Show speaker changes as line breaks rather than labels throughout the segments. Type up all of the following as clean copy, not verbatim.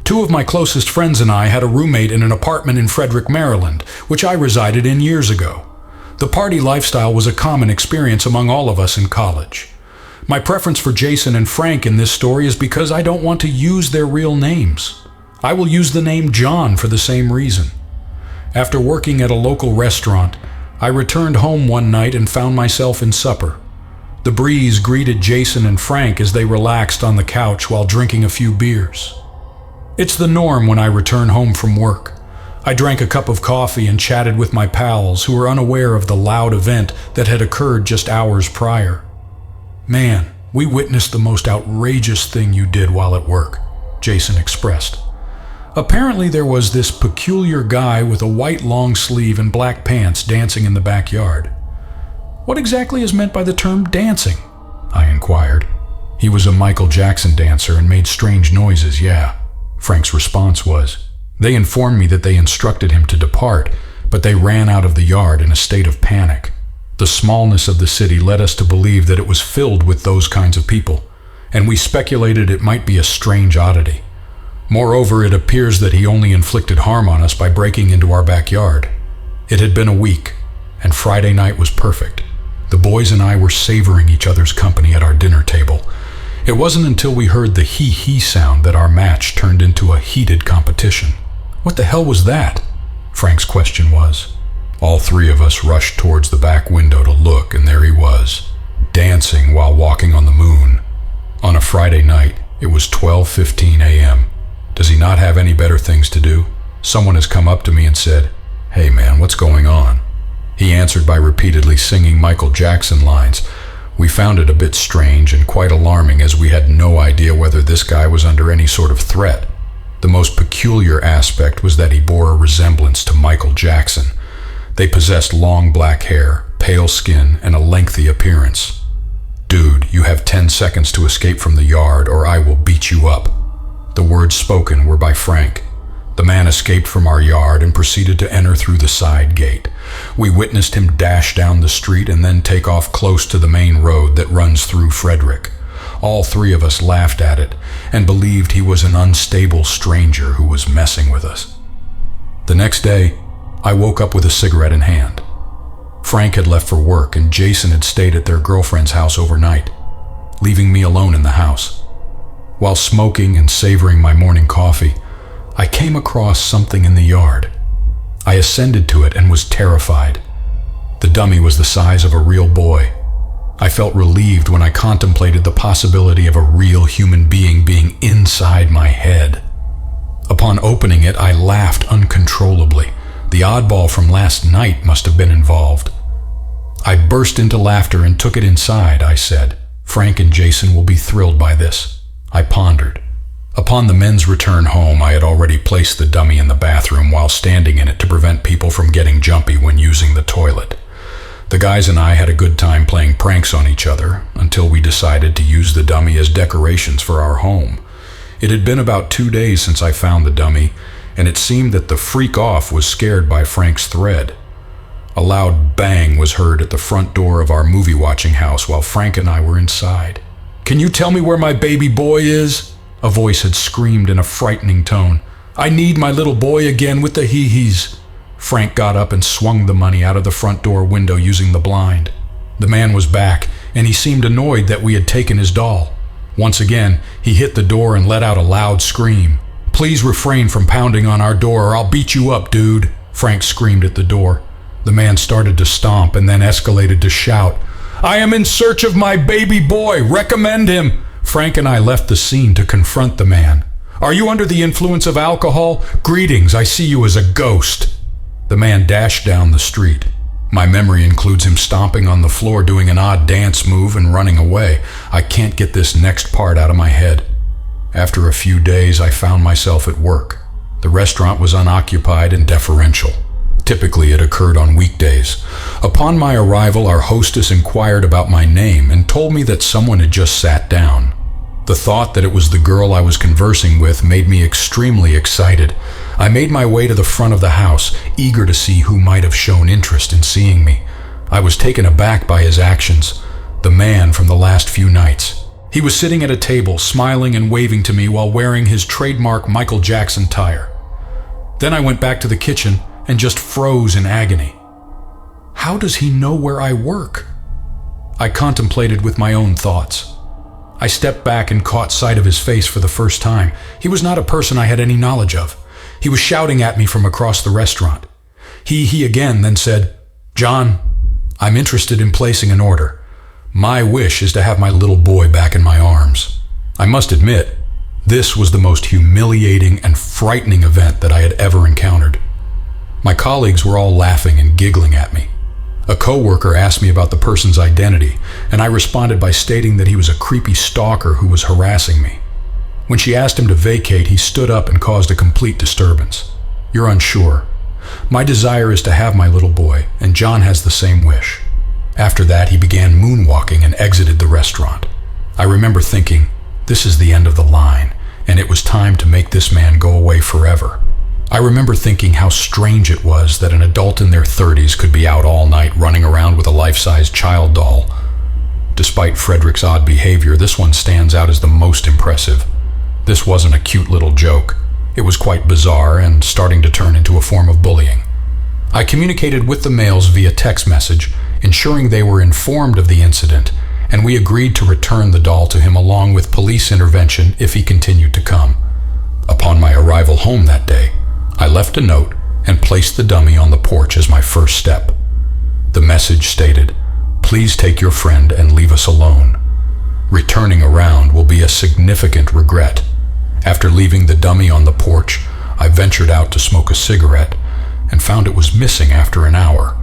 Two of my closest friends and I had a roommate in an apartment in Frederick, Maryland, which I resided in years ago. The party lifestyle was a common experience among all of us in college. My preference for Jason and Frank in this story is because I don't want to use their real names. I will use the name John for the same reason. After working at a local restaurant, I returned home one night and found myself in supper. The breeze greeted Jason and Frank as they relaxed on the couch while drinking a few beers. It's the norm when I return home from work. I drank a cup of coffee and chatted with my pals who were unaware of the loud event that had occurred just hours prior. "Man, we witnessed the most outrageous thing you did while at work," Jason expressed. Apparently there was this peculiar guy with a white long sleeve and black pants dancing in the backyard. "What exactly is meant by the term dancing?" I inquired. "He was a Michael Jackson dancer and made strange noises, yeah," Frank's response was. "They informed me that they instructed him to depart, but they ran out of the yard in a state of panic. The smallness of the city led us to believe that it was filled with those kinds of people, and we speculated it might be a strange oddity. Moreover, it appears that he only inflicted harm on us by breaking into our backyard. It had been a week, and Friday night was perfect. The boys and I were savoring each other's company at our dinner table. It wasn't until we heard the hee-hee sound that our match turned into a heated competition." "What the hell was that?" Frank's question was. All three of us rushed towards the back window to look, and there he was, dancing while walking on the moon. On a Friday night, it was 12:15 a.m. Does he not have any better things to do? Someone has come up to me and said, "Hey man, what's going on?" He answered by repeatedly singing Michael Jackson lines. We found it a bit strange and quite alarming, as we had no idea whether this guy was under any sort of threat. The most peculiar aspect was that he bore a resemblance to Michael Jackson. They possessed long black hair, pale skin, and a lengthy appearance. "Dude, you have 10 seconds to escape from the yard or I will beat you up." The words spoken were by Frank. The man escaped from our yard and proceeded to enter through the side gate. We witnessed him dash down the street and then take off close to the main road that runs through Frederick. All three of us laughed at it and believed he was an unstable stranger who was messing with us. The next day, I woke up with a cigarette in hand. Frank had left for work and Jason had stayed at their girlfriend's house overnight, leaving me alone in the house. While smoking and savoring my morning coffee, I came across something in the yard. I ascended to it and was terrified. The dummy was the size of a real boy. I felt relieved when I contemplated the possibility of a real human being being inside my head. Upon opening it, I laughed uncontrollably. The oddball from last night must have been involved. I burst into laughter and took it inside, I said. "Frank and Jason will be thrilled by this." I pondered. Upon the men's return home, I had already placed the dummy in the bathroom while standing in it to prevent people from getting jumpy when using the toilet. The guys and I had a good time playing pranks on each other until we decided to use the dummy as decorations for our home. It had been about 2 days since I found the dummy, and it seemed that the freak-off was scared by Frank's thread. A loud bang was heard at the front door of our movie-watching house while Frank and I were inside. "Can you tell me where my baby boy is?" a voice had screamed in a frightening tone. "I need my little boy again with the hee-hees." Frank got up and swung the money out of the front door window using the blind. The man was back, and he seemed annoyed that we had taken his doll. Once again, he hit the door and let out a loud scream. "Please refrain from pounding on our door or I'll beat you up, dude," Frank screamed at the door. The man started to stomp and then escalated to shout, "I am in search of my baby boy. Recommend him." Frank and I left the scene to confront the man. "Are you under the influence of alcohol? Greetings, I see you as a ghost." The man dashed down the street. My memory includes him stomping on the floor, doing an odd dance move, and running away. I can't get this next part out of my head. After a few days, I found myself at work. The restaurant was unoccupied and deferential. Typically, it occurred on weekdays. Upon my arrival, our hostess inquired about my name and told me that someone had just sat down. The thought that it was the girl I was conversing with made me extremely excited. I made my way to the front of the house, eager to see who might have shown interest in seeing me. I was taken aback by his actions. The man from the last few nights. He was sitting at a table, smiling and waving to me while wearing his trademark Michael Jackson attire. Then I went back to the kitchen and just froze in agony. How does he know where I work? I contemplated with my own thoughts. I stepped back and caught sight of his face for the first time. He was not a person I had any knowledge of. He was shouting at me from across the restaurant. He again then said, "John, I'm interested in placing an order. My wish is to have my little boy back in my arms." I must admit, this was the most humiliating and frightening event that I had ever encountered. My colleagues were all laughing and giggling at me. A coworker asked me about the person's identity, and I responded by stating that he was a creepy stalker who was harassing me. When she asked him to vacate, he stood up and caused a complete disturbance. "You're unsure. My desire is to have my little boy, and John has the same wish." After that, he began moonwalking and exited the restaurant. I remember thinking, this is the end of the line, and it was time to make this man go away forever. I remember thinking how strange it was that an adult in their 30s could be out all night running around with a life-size child doll. Despite Frederick's odd behavior, this one stands out as the most impressive. This wasn't a cute little joke. It was quite bizarre and starting to turn into a form of bullying. I communicated with the males via text message, ensuring they were informed of the incident, and we agreed to return the doll to him along with police intervention if he continued to come. Upon my arrival home that day, I left a note and placed the dummy on the porch as my first step. The message stated, "Please take your friend and leave us alone. Returning around will be a significant regret." After leaving the dummy on the porch, I ventured out to smoke a cigarette and found it was missing after an hour.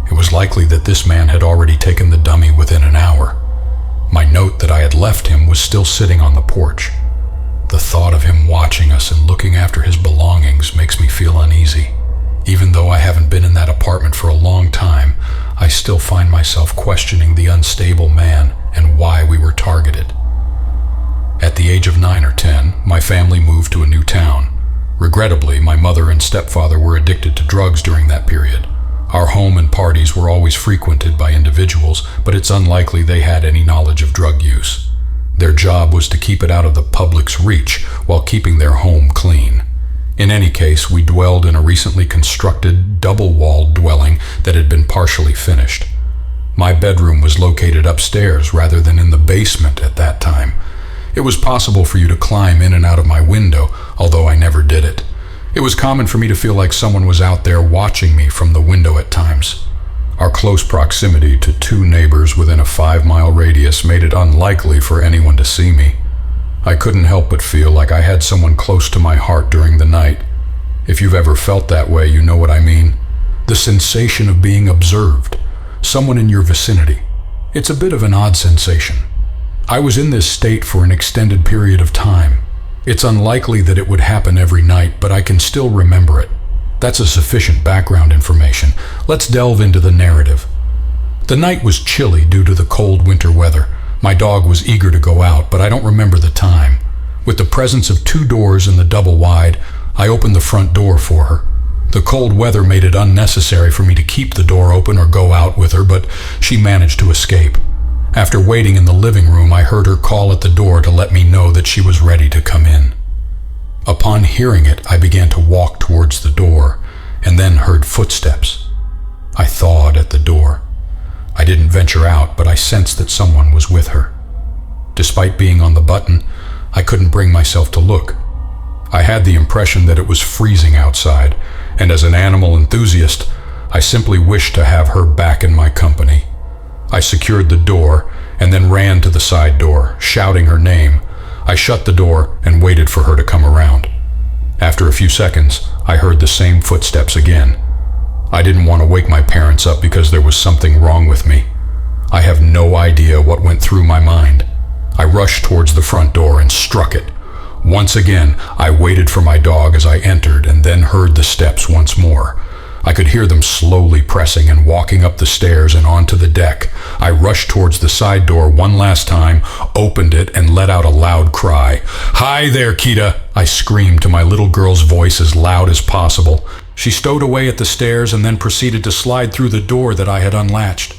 It was likely that this man had already taken the dummy within an hour. My note that I had left him was still sitting on the porch. The thought of him watching us and looking after his belongings makes me feel uneasy. Even though I haven't been in that apartment for a long time, I still find myself questioning the unstable man and why we were targeted. At the age of 9 or 10, my family moved to a new town. Regrettably, my mother and stepfather were addicted to drugs during that period. Our home and parties were always frequented by individuals, but it's unlikely they had any knowledge of drug use. Their job was to keep it out of the public's reach while keeping their home clean. In any case, we dwelled in a recently constructed, double-walled dwelling that had been partially finished. My bedroom was located upstairs rather than in the basement at that time. It was possible for you to climb in and out of my window, although I never did it. It was common for me to feel like someone was out there watching me from the window at times. Our close proximity to 2 neighbors within a 5-mile radius made it unlikely for anyone to see me. I couldn't help but feel like I had someone close to my heart during the night. If you've ever felt that way, you know what I mean. The sensation of being observed, someone in your vicinity. It's a bit of an odd sensation. I was in this state for an extended period of time. It's unlikely that it would happen every night, but I can still remember it. That's a sufficient background information. Let's delve into the narrative. The night was chilly due to the cold winter weather. My dog was eager to go out, but I don't remember the time. With the presence of 2 doors in the double wide, I opened the front door for her. The cold weather made it unnecessary for me to keep the door open or go out with her, but she managed to escape. After waiting in the living room, I heard her call at the door to let me know that she was ready to come in. Upon hearing it, I began to walk towards the door, and then heard footsteps. I thawed at the door. I didn't venture out, but I sensed that someone was with her. Despite being on the button, I couldn't bring myself to look. I had the impression that it was freezing outside, and as an animal enthusiast, I simply wished to have her back in my company. I secured the door and then ran to the side door, shouting her name. I shut the door and waited for her to come around. After a few seconds, I heard the same footsteps again. I didn't want to wake my parents up because there was something wrong with me. I have no idea what went through my mind. I rushed towards the front door and struck it. Once again, I waited for my dog as I entered and then heard the steps once more. I could hear them slowly pressing and walking up the stairs and onto the deck. I rushed towards the side door one last time, opened it, and let out a loud cry. "Hi there, Kita!" I screamed to my little girl's voice as loud as possible. She stowed away at the stairs and then proceeded to slide through the door that I had unlatched.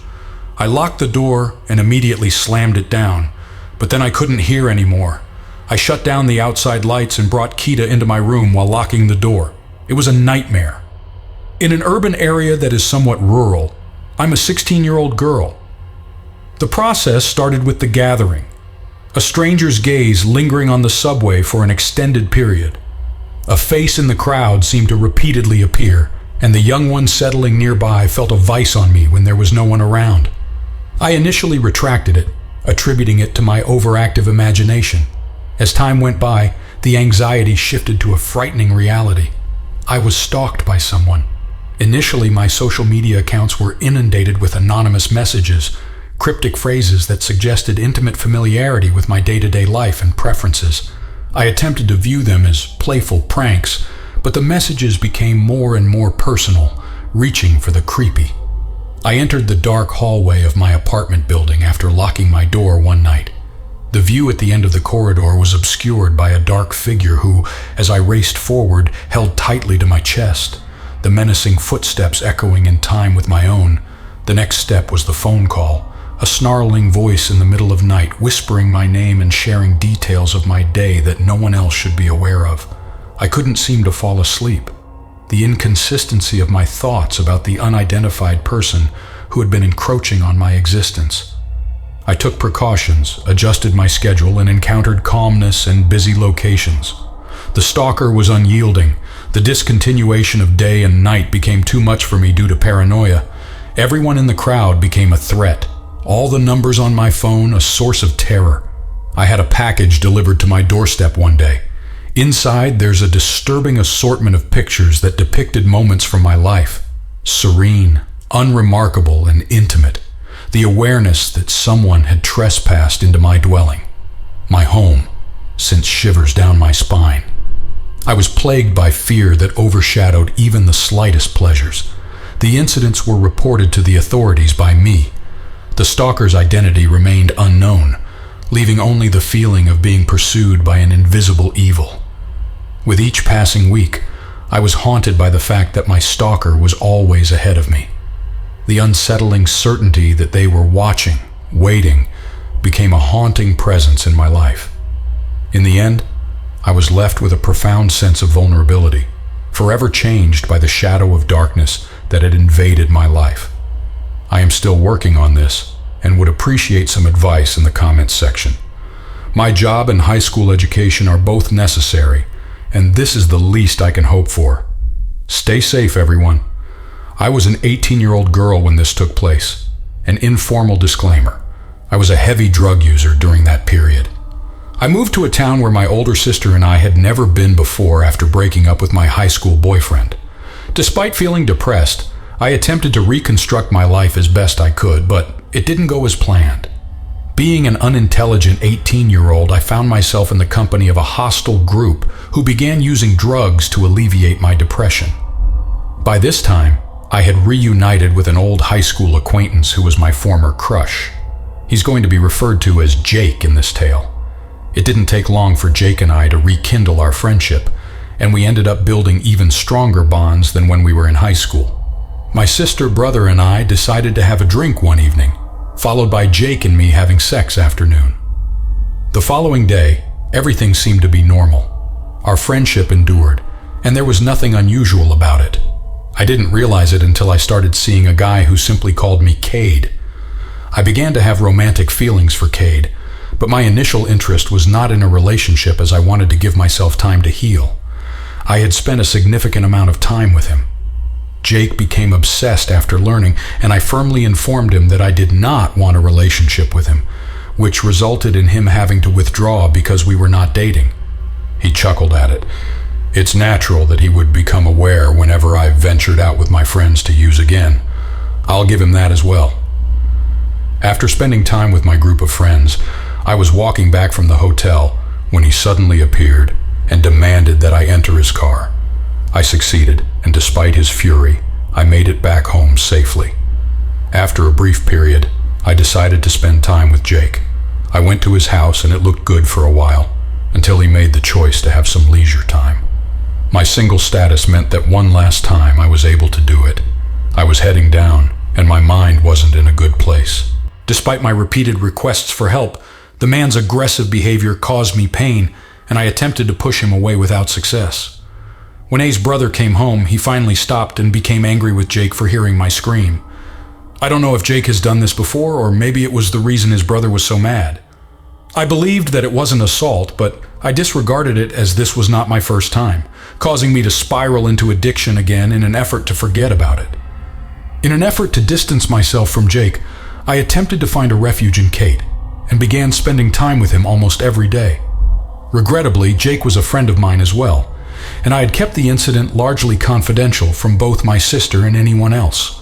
I locked the door and immediately slammed it down, But then I couldn't hear anymore. I shut down the outside lights and brought Kita into my room while locking the door. It was a nightmare. In an urban area that is somewhat rural, I'm a 16-year-old girl. The process started with the gathering, a stranger's gaze lingering on the subway for an extended period. A face in the crowd seemed to repeatedly appear, and the young one settling nearby felt a vice on me when there was no one around. I initially retracted it, attributing it to my overactive imagination. As time went by, the anxiety shifted to a frightening reality. I was stalked by someone. Initially, my social media accounts were inundated with anonymous messages, cryptic phrases that suggested intimate familiarity with my day-to-day life and preferences. I attempted to view them as playful pranks, but the messages became more and more personal, reaching for the creepy. I entered the dark hallway of my apartment building after locking my door one night. The view at the end of the corridor was obscured by a dark figure who, as I raced forward, held tightly to my chest, the menacing footsteps echoing in time with my own. The next step was the phone call, a snarling voice in the middle of night whispering my name and sharing details of my day that no one else should be aware of. I couldn't seem to fall asleep. The inconsistency of my thoughts about the unidentified person who had been encroaching on my existence. I took precautions, adjusted my schedule, and encountered calmness and busy locations. The stalker was unyielding. The discontinuation of day and night became too much for me due to paranoia. Everyone in the crowd became a threat. All the numbers on my phone a source of terror. I had a package delivered to my doorstep one day. Inside, there's a disturbing assortment of pictures that depicted moments from my life. Serene, unremarkable, and intimate. The awareness that someone had trespassed into my dwelling, my home, sent shivers down my spine. I was plagued by fear that overshadowed even the slightest pleasures. The incidents were reported to the authorities by me. The stalker's identity remained unknown, leaving only the feeling of being pursued by an invisible evil. With each passing week, I was haunted by the fact that my stalker was always ahead of me. The unsettling certainty that they were watching, waiting, became a haunting presence in my life. In the end, I was left with a profound sense of vulnerability, forever changed by the shadow of darkness that had invaded my life. I am still working on this and would appreciate some advice in the comments section. My job and high school education are both necessary, and this is the least I can hope for. Stay safe, everyone. I was an 18-year-old girl when this took place. An informal disclaimer: I was a heavy drug user during that period. I moved to a town where my older sister and I had never been before after breaking up with my high school boyfriend. Despite feeling depressed, I attempted to reconstruct my life as best I could, but it didn't go as planned. Being an unintelligent 18-year-old, I found myself in the company of a hostile group who began using drugs to alleviate my depression. By this time, I had reunited with an old high school acquaintance who was my former crush. He's going to be referred to as Jake in this tale. It didn't take long for Jake and I to rekindle our friendship, and we ended up building even stronger bonds than when we were in high school. My sister, brother, and I decided to have a drink one evening, followed by Jake and me having sex after noon. The following day, everything seemed to be normal. Our friendship endured, and there was nothing unusual about it. I didn't realize it until I started seeing a guy who simply called me Cade. I began to have romantic feelings for Cade, but my initial interest was not in a relationship as I wanted to give myself time to heal. I had spent a significant amount of time with him. Jake became obsessed after learning, and I firmly informed him that I did not want a relationship with him, which resulted in him having to withdraw because we were not dating. He chuckled at it. It's natural that he would become aware whenever I ventured out with my friends to use again. I'll give him that as well. After spending time with my group of friends, I was walking back from the hotel when he suddenly appeared and demanded that I enter his car. I succeeded, and despite his fury, I made it back home safely. After a brief period, I decided to spend time with Jake. I went to his house and it looked good for a while, until he made the choice to have some leisure time. My single status meant that one last time I was able to do it. I was heading down, and my mind wasn't in a good place. Despite my repeated requests for help, The man's aggressive behavior caused me pain, and I attempted to push him away without success. When A's brother came home, he finally stopped and became angry with Jake for hearing my scream. I don't know if Jake has done this before, or maybe it was the reason his brother was so mad. I believed that it wasn't assault, but I disregarded it as this was not my first time, causing me to spiral into addiction again in an effort to forget about it. In an effort to distance myself from Jake, I attempted to find a refuge in Kate, and began spending time with him almost every day. Regrettably, Jake was a friend of mine as well, and I had kept the incident largely confidential from both my sister and anyone else.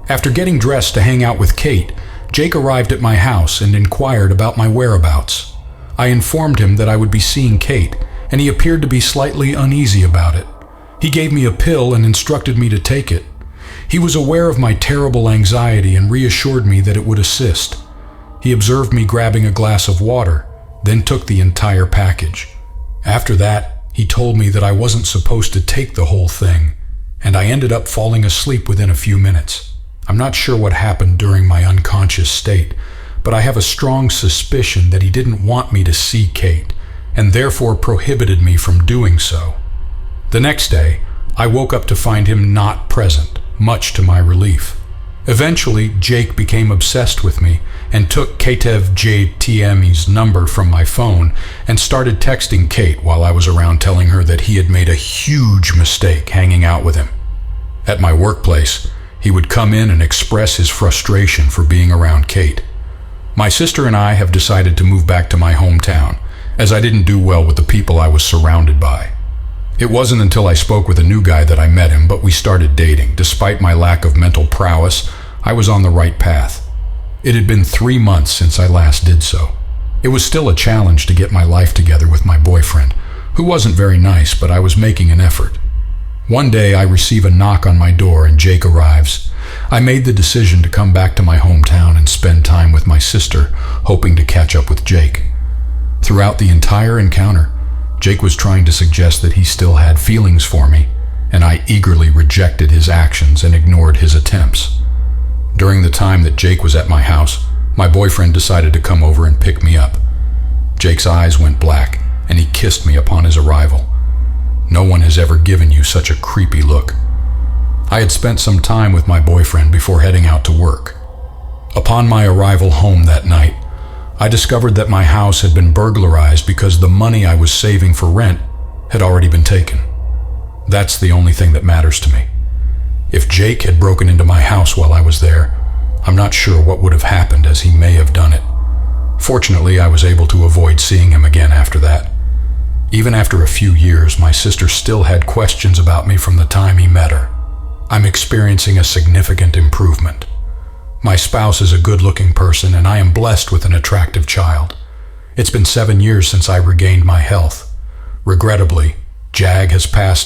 After getting dressed to hang out with Kate, Jake arrived at my house and inquired about my whereabouts. I informed him that I would be seeing Kate, and he appeared to be slightly uneasy about it. He gave me a pill and instructed me to take it. He was aware of my terrible anxiety and reassured me that it would assist. He observed me grabbing a glass of water, then took the entire package. After that, he told me that I wasn't supposed to take the whole thing, and I ended up falling asleep within a few minutes. I'm not sure what happened during my unconscious state, but I have a strong suspicion that he didn't want me to see Kate, and therefore prohibited me from doing so. The next day, I woke up to find him not present, much to my relief. Eventually, Jake became obsessed with me and took Katev JTM's number from my phone and started texting Kate while I was around, telling her that he had made a huge mistake hanging out with him. At my workplace, he would come in and express his frustration for being around Kate. My sister and I have decided to move back to my hometown, as I didn't do well with the people I was surrounded by. It wasn't until I spoke with a new guy that I met him, but we started dating. Despite my lack of mental prowess, I was on the right path. It had been 3 months since I last did so. It was still a challenge to get my life together with my boyfriend, who wasn't very nice, but I was making an effort. One day I receive a knock on my door and Jake arrives. I made the decision to come back to my hometown and spend time with my sister, hoping to catch up with Jake. Throughout the entire encounter, Jake was trying to suggest that he still had feelings for me, and I eagerly rejected his actions and ignored his attempts. During the time that Jake was at my house, my boyfriend decided to come over and pick me up. Jake's eyes went black, and he kissed me upon his arrival. No one has ever given you such a creepy look. I had spent some time with my boyfriend before heading out to work. Upon my arrival home that night, I discovered that my house had been burglarized because the money I was saving for rent had already been taken. That's the only thing that matters to me. If Jake had broken into my house while I was there, I'm not sure what would have happened, as he may have done it. Fortunately, I was able to avoid seeing him again after that. Even after a few years, my sister still had questions about me from the time he met her. I'm experiencing a significant improvement. My spouse is a good-looking person, and I am blessed with an attractive child. It's been 7 years since I regained my health. Regrettably, Jag has passed